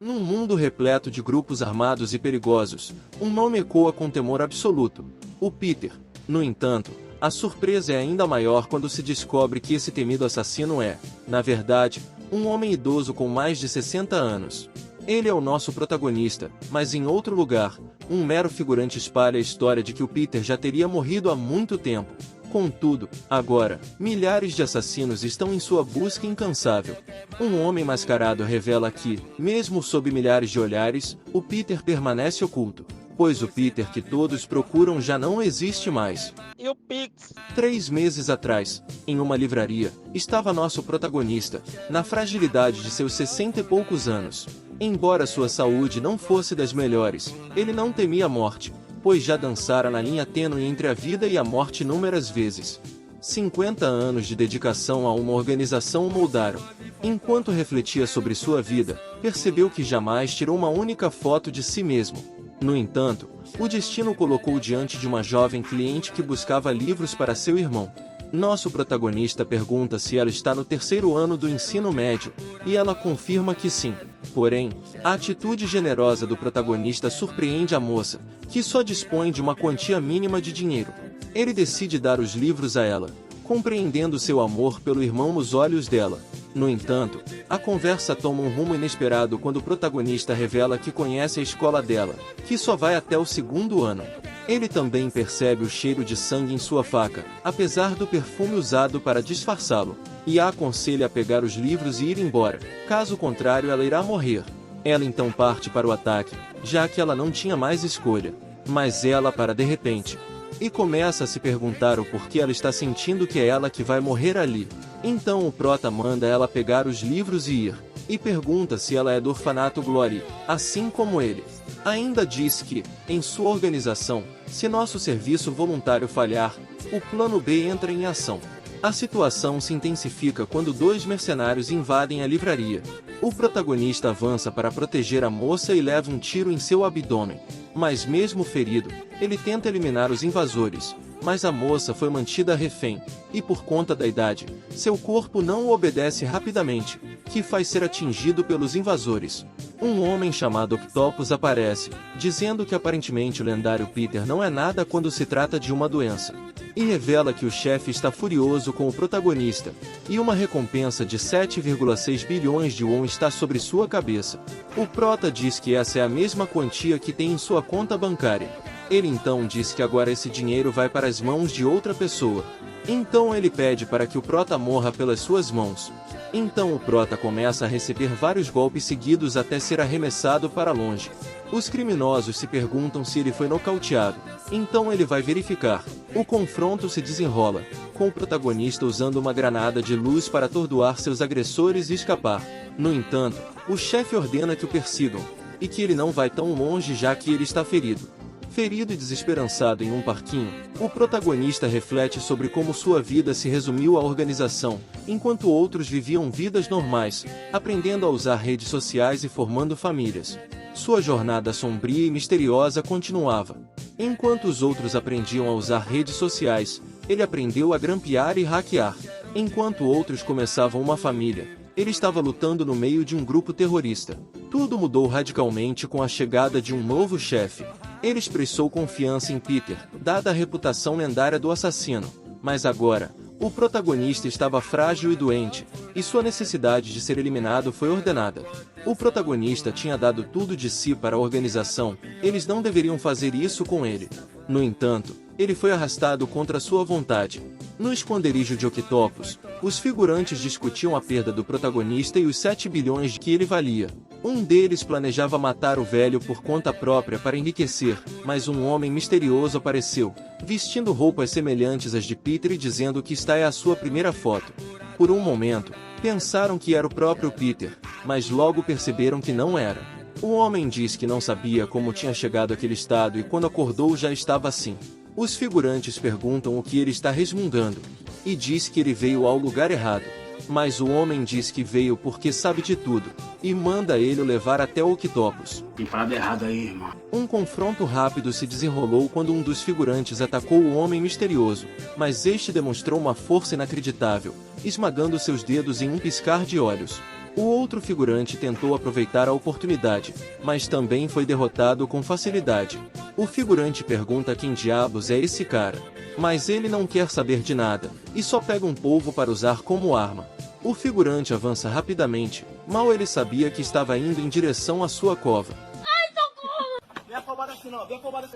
Num mundo repleto de grupos armados e perigosos, um nome ecoa com temor absoluto: o Peter. No entanto, a surpresa é ainda maior quando se descobre que esse temido assassino é, na verdade, um homem idoso com mais de 60 anos. Ele é o nosso protagonista, mas em outro lugar, um mero figurante espalha a história de que o Peter já teria morrido há muito tempo. Contudo, agora, milhares de assassinos estão em sua busca incansável. Um homem mascarado revela que, mesmo sob milhares de olhares, o Peter permanece oculto, pois o Peter que todos procuram já não existe mais. E o Pix? 3 meses atrás, em uma livraria, estava nosso protagonista, na fragilidade de seus 60 e poucos anos. Embora sua saúde não fosse das melhores, ele não temia a morte, pois já dançara na linha tênue entre a vida e a morte inúmeras vezes. 50 anos de dedicação a uma organização o moldaram. Enquanto refletia sobre sua vida, percebeu que jamais tirou uma única foto de si mesmo. No entanto, o destino o colocou diante de uma jovem cliente que buscava livros para seu irmão. Nosso protagonista pergunta se ela está no 3º ano do ensino médio, e ela confirma que sim. Porém, a atitude generosa do protagonista surpreende a moça, que só dispõe de uma quantia mínima de dinheiro. Ele decide dar os livros a ela, compreendendo seu amor pelo irmão nos olhos dela. No entanto, a conversa toma um rumo inesperado quando o protagonista revela que conhece a escola dela, que só vai até o 2º ano. Ele também percebe o cheiro de sangue em sua faca, apesar do perfume usado para disfarçá-lo, e a aconselha a pegar os livros e ir embora, caso contrário ela irá morrer. Ela então parte para o ataque, já que ela não tinha mais escolha. Mas ela para de repente, e começa a se perguntar o porquê ela está sentindo que é ela que vai morrer ali. Então o prota manda ela pegar os livros e ir, e pergunta se ela é do orfanato Glory, assim como ele. Ainda diz que, em sua organização, se nosso serviço voluntário falhar, o plano B entra em ação. A situação se intensifica quando 2 mercenários invadem a livraria. O protagonista avança para proteger a moça e leva um tiro em seu abdômen. Mas mesmo ferido, ele tenta eliminar os invasores, mas a moça foi mantida refém, e por conta da idade, seu corpo não o obedece rapidamente, que faz ser atingido pelos invasores. Um homem chamado Octopus aparece, dizendo que aparentemente o lendário Peter não é nada quando se trata de uma doença. E revela que o chefe está furioso com o protagonista, e uma recompensa de 7,6 bilhões de won está sobre sua cabeça. O prota diz que essa é a mesma quantia que tem em sua conta bancária. Ele então diz que agora esse dinheiro vai para as mãos de outra pessoa. Então ele pede para que o prota morra pelas suas mãos. Então o prota começa a receber vários golpes seguidos até ser arremessado para longe. Os criminosos se perguntam se ele foi nocauteado. Então ele vai verificar. O confronto se desenrola, com o protagonista usando uma granada de luz para atordoar seus agressores e escapar. No entanto, o chefe ordena que o persigam, e que ele não vai tão longe já que ele está ferido. Ferido e desesperançado em um parquinho, o protagonista reflete sobre como sua vida se resumiu à organização, enquanto outros viviam vidas normais, aprendendo a usar redes sociais e formando famílias. Sua jornada sombria e misteriosa continuava. Enquanto os outros aprendiam a usar redes sociais, ele aprendeu a grampear e hackear. Enquanto outros começavam uma família, ele estava lutando no meio de um grupo terrorista. Tudo mudou radicalmente com a chegada de um novo chefe. Ele expressou confiança em Peter, dada a reputação lendária do assassino. Mas agora, o protagonista estava frágil e doente, e sua necessidade de ser eliminado foi ordenada. O protagonista tinha dado tudo de si para a organização, eles não deveriam fazer isso com ele. No entanto, ele foi arrastado contra sua vontade. No esconderijo de Octopus, os figurantes discutiam a perda do protagonista e os 7 bilhões que ele valia. Um deles planejava matar o velho por conta própria para enriquecer, mas um homem misterioso apareceu, vestindo roupas semelhantes às de Peter e dizendo que esta é a sua primeira foto. Por um momento, pensaram que era o próprio Peter, mas logo perceberam que não era. O homem diz que não sabia como tinha chegado àquele estado e quando acordou já estava assim. Os figurantes perguntam o que ele está resmungando, e diz que ele veio ao lugar errado. Mas o homem diz que veio porque sabe de tudo, e manda ele o levar até o Octopus. Tem parada errada aí, irmão. Um confronto rápido se desenrolou quando um dos figurantes atacou o homem misterioso, mas este demonstrou uma força inacreditável, esmagando seus dedos em um piscar de olhos. O outro figurante tentou aproveitar a oportunidade, mas também foi derrotado com facilidade. O figurante pergunta quem diabos é esse cara, mas ele não quer saber de nada, e só pega um polvo para usar como arma. O figurante avança rapidamente, mal ele sabia que estava indo em direção à sua cova. Ai, socorro! Vem afobado assim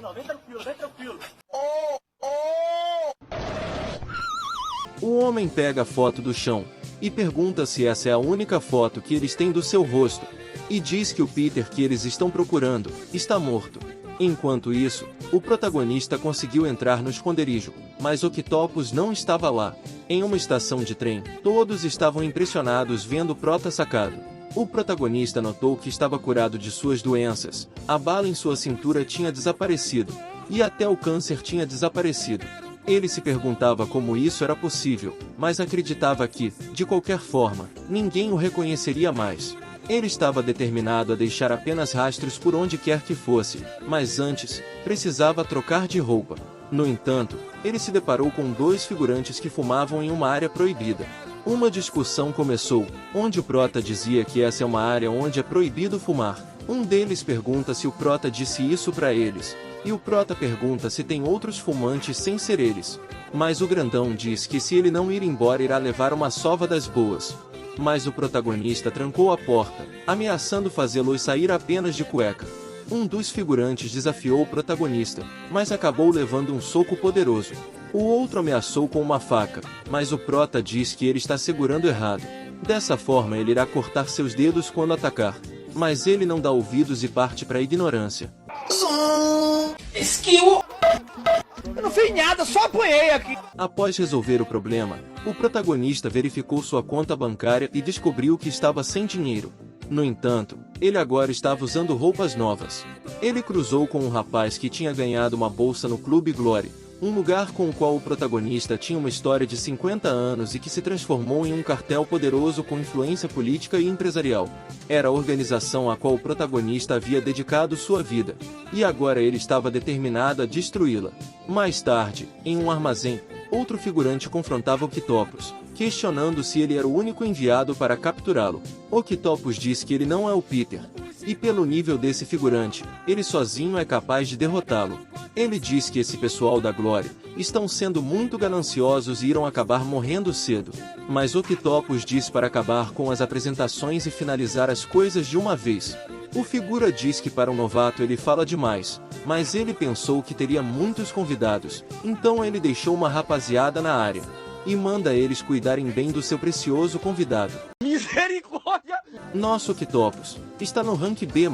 não, vem tranquilo, vem tranquilo. O homem pega a foto do chão e pergunta se essa é a única foto que eles têm do seu rosto, e diz que o Peter que eles estão procurando está morto. Enquanto isso, o protagonista conseguiu entrar no esconderijo, mas Octopus não estava lá. Em uma estação de trem, todos estavam impressionados vendo o prota sacado. O protagonista notou que estava curado de suas doenças, a bala em sua cintura tinha desaparecido, e até o câncer tinha desaparecido. Ele se perguntava como isso era possível, mas acreditava que, de qualquer forma, ninguém o reconheceria mais. Ele estava determinado a deixar apenas rastros por onde quer que fosse, mas antes, precisava trocar de roupa. No entanto, ele se deparou com dois figurantes que fumavam em uma área proibida. Uma discussão começou, onde o prota dizia que essa é uma área onde é proibido fumar. Um deles pergunta se o prota disse isso para eles, e o prota pergunta se tem outros fumantes sem ser eles. Mas o grandão diz que se ele não ir embora irá levar uma sova das boas. Mas o protagonista trancou a porta, ameaçando fazê-los sair apenas de cueca. Um dos figurantes desafiou o protagonista, mas acabou levando um soco poderoso. O outro ameaçou com uma faca, mas o prota diz que ele está segurando errado. Dessa forma ele irá cortar seus dedos quando atacar. Mas ele não dá ouvidos e parte para a ignorância. Skill! Eu não fiz nada, só apanhei aqui. Após resolver o problema, o protagonista verificou sua conta bancária e descobriu que estava sem dinheiro. No entanto, ele agora estava usando roupas novas. Ele cruzou com um rapaz que tinha ganhado uma bolsa no Clube Glory, um lugar com o qual o protagonista tinha uma história de 50 anos e que se transformou em um cartel poderoso com influência política e empresarial. Era a organização a qual o protagonista havia dedicado sua vida, e agora ele estava determinado a destruí-la. Mais tarde, em um armazém, outro figurante confrontava Octopus, questionando se ele era o único enviado para capturá-lo. Octopus diz que ele não é o Peter, e pelo nível desse figurante, ele sozinho é capaz de derrotá-lo. Ele diz que esse pessoal da Glória estão sendo muito gananciosos e irão acabar morrendo cedo. Mas Octopus diz para acabar com as apresentações e finalizar as coisas de uma vez. O figura diz que para um novato ele fala demais, mas ele pensou que teria muitos convidados, então ele deixou uma rapaziada na área e manda eles cuidarem bem do seu precioso convidado. Misericórdia! Nosso Octopus está no rank B+,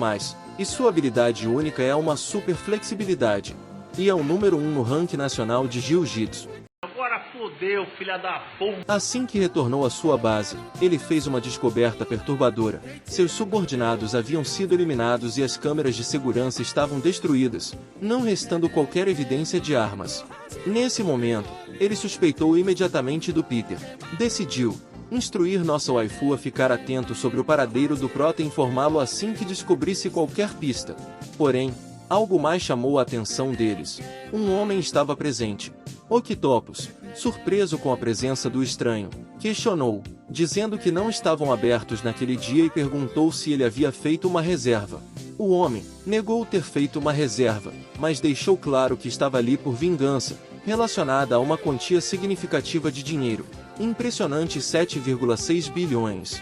e sua habilidade única é uma super flexibilidade. E é o número 1 no ranking nacional de Jiu-Jitsu. Agora fodeu, filha da puta! Assim que retornou à sua base, ele fez uma descoberta perturbadora. Seus subordinados haviam sido eliminados e as câmeras de segurança estavam destruídas, não restando qualquer evidência de armas. Nesse momento, ele suspeitou imediatamente do Peter. Decidiu instruir nosso waifu a ficar atento sobre o paradeiro do prota e informá-lo assim que descobrisse qualquer pista. Porém, algo mais chamou a atenção deles. Um homem estava presente. Octopus, surpreso com a presença do estranho, questionou, dizendo que não estavam abertos naquele dia e perguntou se ele havia feito uma reserva. O homem negou ter feito uma reserva, mas deixou claro que estava ali por vingança, relacionada a uma quantia significativa de dinheiro. Impressionante 7,6 bilhões.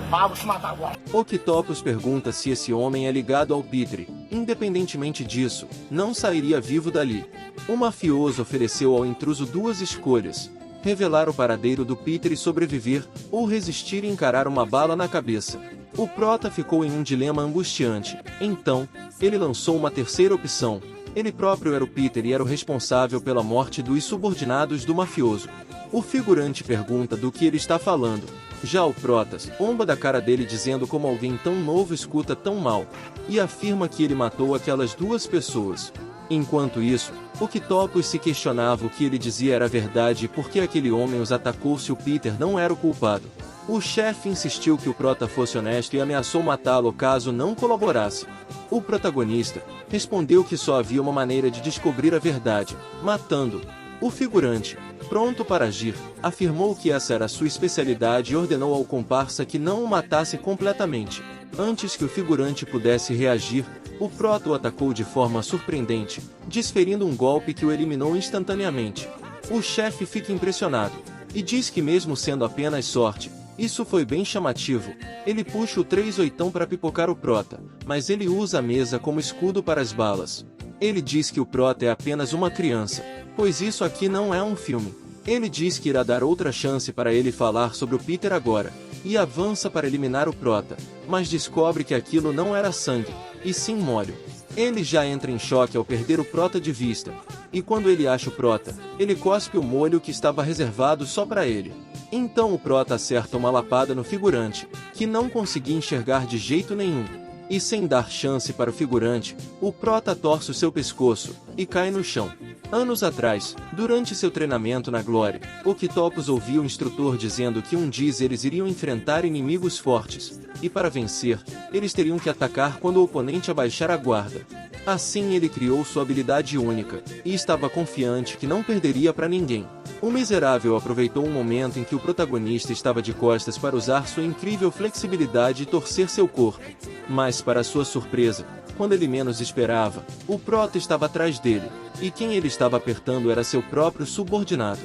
Vamos te matar agora. Octopus pergunta se esse homem é ligado ao Peter. Independentemente disso, não sairia vivo dali. O mafioso ofereceu ao intruso duas escolhas: revelar o paradeiro do Peter e sobreviver, ou resistir e encarar uma bala na cabeça. O prota ficou em um dilema angustiante. Então, ele lançou uma terceira opção. Ele próprio era o Peter e era o responsável pela morte dos subordinados do mafioso. O figurante pergunta do que ele está falando. Já o Protas zomba da cara dele dizendo como alguém tão novo escuta tão mal, e afirma que ele matou aquelas duas pessoas. Enquanto isso, Octopus se questionava o que ele dizia era verdade e por que aquele homem os atacou se o Peter não era o culpado. O chefe insistiu que o prota fosse honesto e ameaçou matá-lo caso não colaborasse. O protagonista respondeu que só havia uma maneira de descobrir a verdade: matando. O figurante Pronto para agir, afirmou que essa era sua especialidade e ordenou ao comparsa que não o matasse completamente. Antes que o figurante pudesse reagir, o Prota o atacou de forma surpreendente, desferindo um golpe que o eliminou instantaneamente. O chefe fica impressionado e diz que mesmo sendo apenas sorte, isso foi bem chamativo. Ele puxa o 38 para pipocar o Prota, mas ele usa a mesa como escudo para as balas. Ele diz que o Prota é apenas uma criança, pois isso aqui não é um filme. Ele diz que irá dar outra chance para ele falar sobre o Peter agora, e avança para eliminar o Prota, mas descobre que aquilo não era sangue, e sim molho. Ele já entra em choque ao perder o Prota de vista, e quando ele acha o Prota, ele cospe o molho que estava reservado só para ele. Então o Prota acerta uma lapada no figurante, que não conseguia enxergar de jeito nenhum. E sem dar chance para o figurante, o Prota torce o seu pescoço e cai no chão. Anos atrás, durante seu treinamento na Glory, Octopus ouviu o instrutor dizendo que um dia eles iriam enfrentar inimigos fortes, e para vencer, eles teriam que atacar quando o oponente abaixar a guarda. Assim ele criou sua habilidade única, e estava confiante que não perderia para ninguém. O miserável aproveitou um momento em que o protagonista estava de costas para usar sua incrível flexibilidade e torcer seu corpo. Mas para sua surpresa, quando ele menos esperava, o Prota estava atrás dele, e quem ele estava apertando era seu próprio subordinado.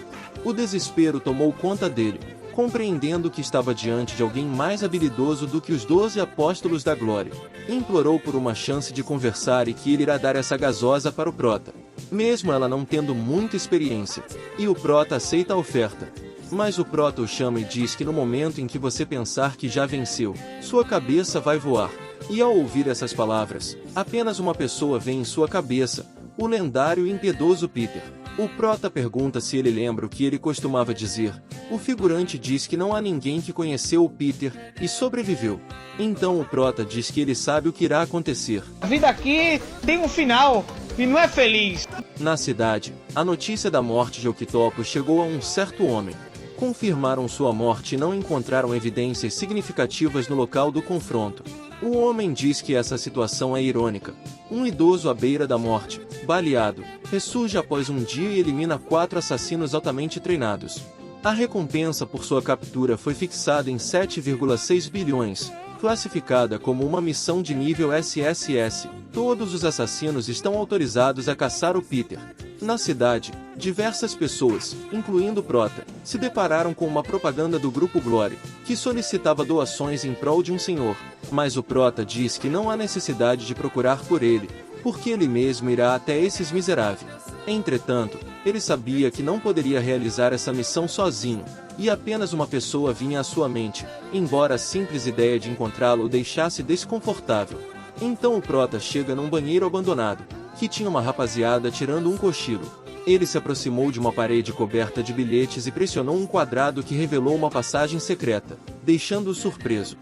O desespero tomou conta dele, compreendendo que estava diante de alguém mais habilidoso do que os 12 apóstolos da glória. Implorou por uma chance de conversar e que ele irá dar essa gasosa para o Prota, mesmo ela não tendo muita experiência, e o Prota aceita a oferta. Mas o Prota o chama e diz que no momento em que você pensar que já venceu, sua cabeça vai voar. E ao ouvir essas palavras, apenas uma pessoa vem em sua cabeça, o lendário e impiedoso Peter. O Prota pergunta se ele lembra o que ele costumava dizer. O figurante diz que não há ninguém que conheceu o Peter e sobreviveu. Então o Prota diz que ele sabe o que irá acontecer. A vida aqui tem um final e não é feliz. Na cidade, a notícia da morte de Octopus chegou a um certo homem. Confirmaram sua morte e não encontraram evidências significativas no local do confronto. O homem diz que essa situação é irônica. Um idoso à beira da morte, baleado, ressurge após um dia e elimina 4 assassinos altamente treinados. A recompensa por sua captura foi fixada em 7,6 bilhões, classificada como uma missão de nível SSS. Todos os assassinos estão autorizados a caçar o Peter. Na cidade, diversas pessoas, incluindo Prota, se depararam com uma propaganda do Grupo Glory, que solicitava doações em prol de um senhor. Mas o Prota diz que não há necessidade de procurar por ele, porque ele mesmo irá até esses miseráveis. Entretanto, ele sabia que não poderia realizar essa missão sozinho, e apenas uma pessoa vinha à sua mente, embora a simples ideia de encontrá-lo o deixasse desconfortável. Então o Prota chega num banheiro abandonado, que tinha uma rapaziada tirando um cochilo. Ele se aproximou de uma parede coberta de bilhetes e pressionou um quadrado que revelou uma passagem secreta, deixando-o surpreso.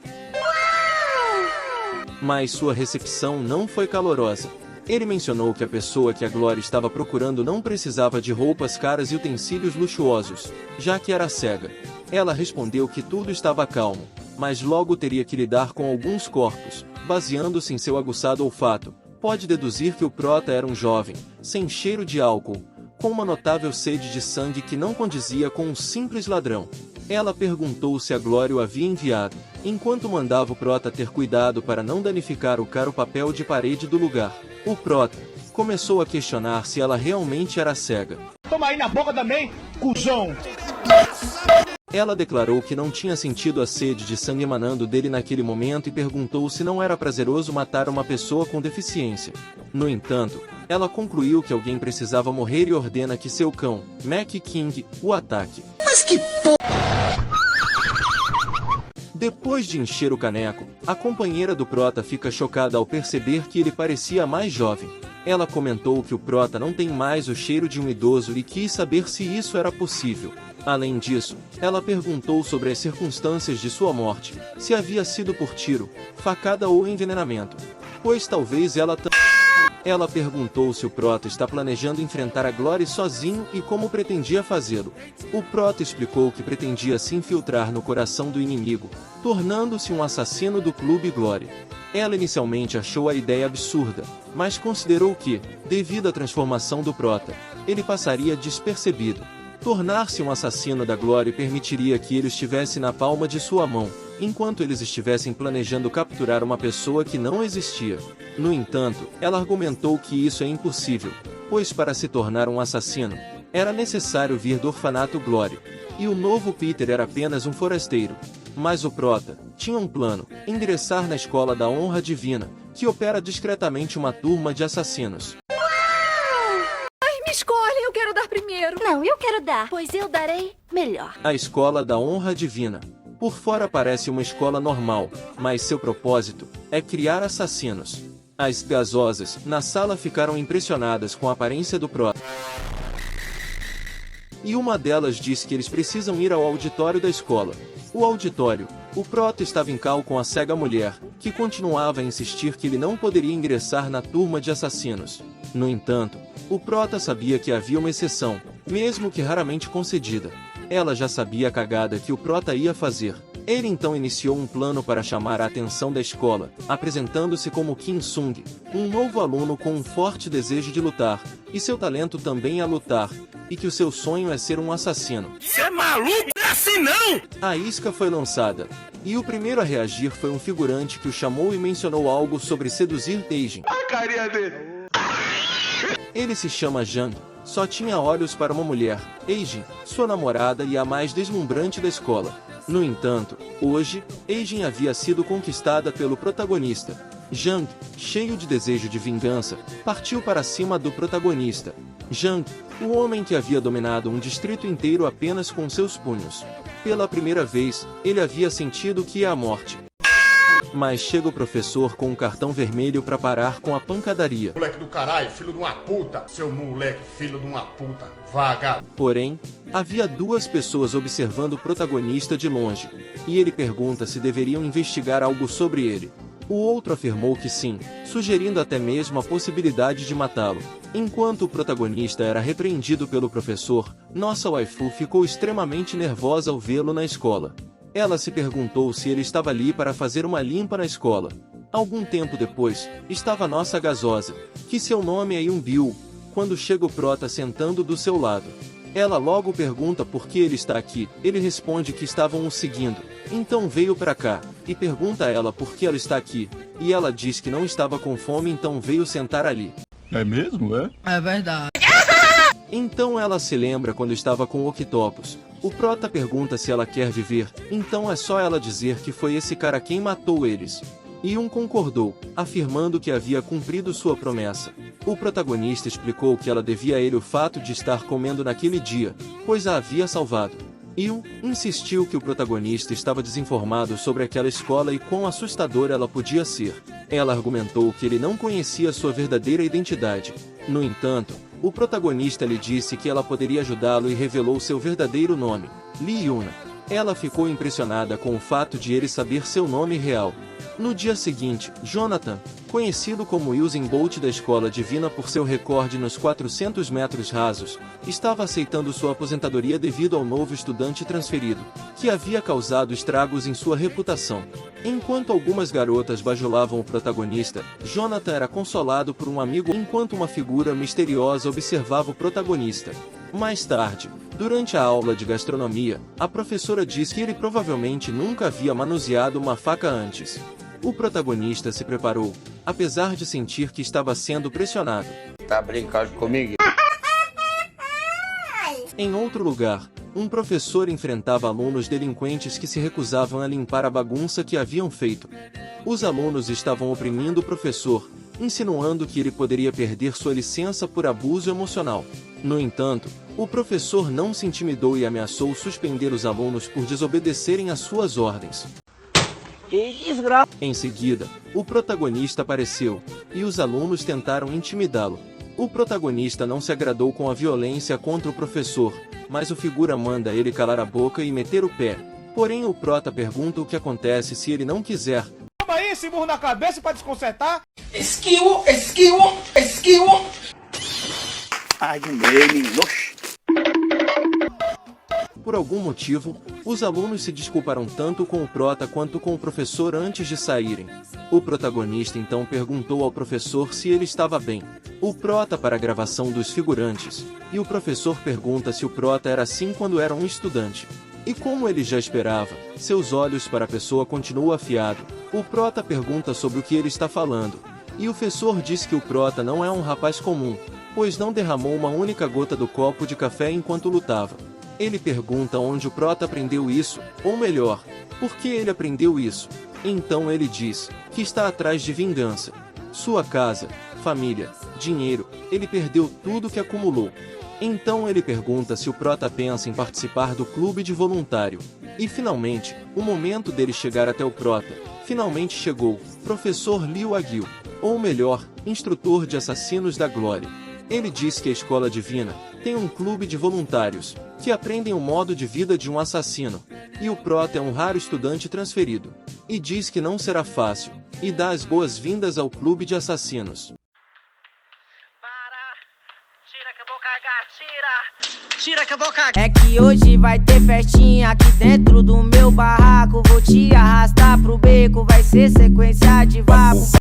Mas sua recepção não foi calorosa. Ele mencionou que a pessoa que a Glória estava procurando não precisava de roupas caras e utensílios luxuosos, já que era cega. Ela respondeu que tudo estava calmo, mas logo teria que lidar com alguns corpos. Baseando-se em seu aguçado olfato, pode deduzir que o Prota era um jovem, sem cheiro de álcool, com uma notável sede de sangue que não condizia com um simples ladrão. Ela perguntou se a Glória o havia enviado, enquanto mandava o Prota ter cuidado para não danificar o caro papel de parede do lugar. O Prota começou a questionar se ela realmente era cega. Toma aí na boca também, cuzão! Ela declarou que não tinha sentido a sede de sangue emanando dele naquele momento e perguntou se não era prazeroso matar uma pessoa com deficiência. No entanto, ela concluiu que alguém precisava morrer e ordena que seu cão, Mac King, o ataque. Mas que Depois de encher o caneco, a companheira do Prota fica chocada ao perceber que ele parecia mais jovem. Ela comentou que o Prota não tem mais o cheiro de um idoso e quis saber se isso era possível. Além disso, ela perguntou sobre as circunstâncias de sua morte, se havia sido por tiro, facada ou envenenamento. Pois talvez Ela perguntou se o Prota está planejando enfrentar a Glory sozinho e como pretendia fazê-lo. O Prota explicou que pretendia se infiltrar no coração do inimigo, tornando-se um assassino do Clube Glory. Ela inicialmente achou a ideia absurda, mas considerou que, devido à transformação do Prota, ele passaria despercebido. Tornar-se um assassino da Glory permitiria que ele estivesse na palma de sua mão, enquanto eles estivessem planejando capturar uma pessoa que não existia. No entanto, ela argumentou que isso é impossível, pois para se tornar um assassino, era necessário vir do orfanato Glory. E o novo Peter era apenas um forasteiro. Mas o Prota tinha um plano: ingressar na Escola da Honra Divina, que opera discretamente uma turma de assassinos. Me escolhe, eu quero dar primeiro. Não, eu quero dar, pois eu darei melhor. A Escola da Honra Divina. Por fora parece uma escola normal, mas seu propósito é criar assassinos. As gasosas na sala ficaram impressionadas com a aparência do Prota. E uma delas disse que eles precisam ir ao auditório da escola. O auditório. O Prota estava em cal com a cega mulher, que continuava a insistir que ele não poderia ingressar na turma de assassinos. No entanto, o Prota sabia que havia uma exceção, mesmo que raramente concedida. Ela já sabia a cagada que o Prota ia fazer. Ele então iniciou um plano para chamar a atenção da escola, apresentando-se como Kim Sung, um novo aluno com um forte desejo de lutar, e seu talento também é lutar, e que o seu sonho é ser um assassino. Você é maluco? Não é assim não! A isca foi lançada, e o primeiro a reagir foi um figurante que o chamou e mencionou algo sobre seduzir Teijin. A carinha dele! Ele se chama Jang, só tinha olhos para uma mulher, Eijin, sua namorada e a mais deslumbrante da escola. No entanto, hoje, Eijin havia sido conquistada pelo protagonista. Jang, cheio de desejo de vingança, partiu para cima do protagonista. Jang, o homem que havia dominado um distrito inteiro apenas com seus punhos. Pela primeira vez, ele havia sentido que é a morte. Mas chega o professor com um cartão vermelho para parar com a pancadaria. Moleque do caralho, filho de uma puta. Seu moleque, filho de uma puta. Vaga. Porém, havia duas pessoas observando o protagonista de longe. E ele pergunta se deveriam investigar algo sobre ele. O outro afirmou que sim, sugerindo até mesmo a possibilidade de matá-lo. Enquanto o protagonista era repreendido pelo professor, nossa waifu ficou extremamente nervosa ao vê-lo na escola. Ela se perguntou se ele estava ali para fazer uma limpa na escola. Algum tempo depois, estava nossa gasosa, que seu nome é Yunbiu, quando chega o Prota sentando do seu lado. Ela logo pergunta por que ele está aqui. Ele responde que estavam o seguindo. Então veio para cá, e pergunta a ela por que ela está aqui. E ela diz que não estava com fome, então veio sentar ali. É mesmo, é? É verdade. Então ela se lembra quando estava com o Octopus. O Prota pergunta se ela quer viver, então é só ela dizer que foi esse cara quem matou eles. Yun concordou, afirmando que havia cumprido sua promessa. O protagonista explicou que ela devia a ele o fato de estar comendo naquele dia, pois a havia salvado. Yun insistiu que o protagonista estava desinformado sobre aquela escola e quão assustadora ela podia ser. Ela argumentou que ele não conhecia sua verdadeira identidade. No entanto, o protagonista lhe disse que ela poderia ajudá-lo e revelou seu verdadeiro nome, Lee Yuna. Ela ficou impressionada com o fato de ele saber seu nome real. No dia seguinte, Jonathan, conhecido como Usain Bolt da Escola Divina por seu recorde nos 400 metros rasos, estava aceitando sua aposentadoria devido ao novo estudante transferido, que havia causado estragos em sua reputação. Enquanto algumas garotas bajulavam o protagonista, Jonathan era consolado por um amigo enquanto uma figura misteriosa observava o protagonista. Mais tarde, durante a aula de gastronomia, a professora disse que ele provavelmente nunca havia manuseado uma faca antes. O protagonista se preparou, apesar de sentir que estava sendo pressionado. Tá brincando comigo? Em outro lugar, um professor enfrentava alunos delinquentes que se recusavam a limpar a bagunça que haviam feito. Os alunos estavam oprimindo o professor, insinuando que ele poderia perder sua licença por abuso emocional. No entanto, o professor não se intimidou e ameaçou suspender os alunos por desobedecerem às suas ordens. Em seguida, o protagonista apareceu, e os alunos tentaram intimidá-lo. O protagonista não se agradou com a violência contra o professor, mas o figura manda ele calar a boca e meter o pé. Porém o Prota pergunta o que acontece se ele não quiser. Toma aí esse burro na cabeça pra desconcertar. Esquivo! por algum motivo, os alunos se desculparam tanto com o prota quanto com o professor antes de saírem. O protagonista então perguntou ao professor se ele estava bem. O prota para a gravação dos figurantes, e o professor pergunta se o prota era assim quando era um estudante. E como ele já esperava, seus olhos para a pessoa continuam afiados. O prota pergunta sobre o que ele está falando, e o professor diz que o prota não é um rapaz comum, pois não derramou uma única gota do copo de café enquanto lutava. Ele pergunta onde o prota aprendeu isso, ou melhor, por que ele aprendeu isso. Então ele diz que está atrás de vingança. Sua casa, família, dinheiro, ele perdeu tudo que acumulou. Então ele pergunta se o prota pensa em participar do clube de voluntário. E finalmente, o momento dele chegar até o prota, finalmente chegou, Professor Liu Agil, ou melhor, instrutor de assassinos da glória. Ele diz que a escola divina tem um clube de voluntários, que aprendem o modo de vida de um assassino, e o prota é um raro estudante transferido. E diz que não será fácil, e dá as boas-vindas ao clube de assassinos. Tira que eu vou cagar, tira! Tira que eu vou cagar! É que hoje vai ter festinha aqui dentro do meu barraco. Vou te arrastar pro beco, vai ser sequência de vapo.